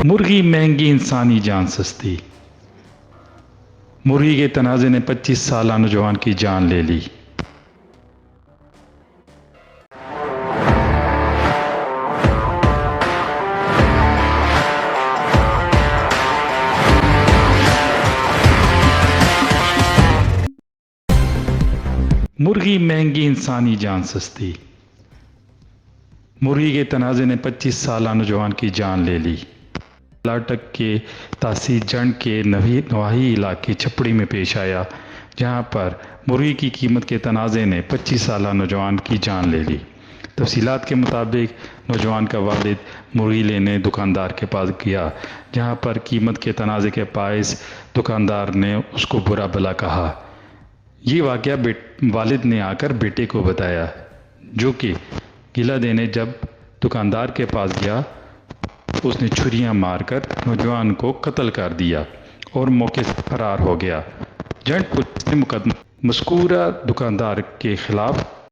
मुर्गी महंगी इंसानी जान सस्ती। मुर्गी के तनाज़े ने 25 साल नौजवान की जान ले ली। मुर्गी महंगी इंसानी जान सस्ती। मुर्गी के तनाज़े ने 25 साल नौजवान की जान ले ली। कर्नाटक के तासी जंड के नवाही इलाके छपड़ी में पेश आया, जहां पर मुर्गी की कीमत के तनाज़े ने 25 साल नौजवान की जान ले ली। तफसीलात के मुताबिक नौजवान का वालिद मुर्गी लेने दुकानदार के पास गया, जहां पर कीमत के तनाज़े के बायस दुकानदार ने उसको बुरा भला कहा। ये वाक़या वालिद ने आकर बेटे को बताया, जो कि गिला देने जब दुकानदार के पास गया, उसने छुरियां मारकर नौजवान को कत्ल कर दिया और मौके से फरार हो गया। जंड पुलिस ने मुकदमा मज़कूरा दुकानदार के खिलाफ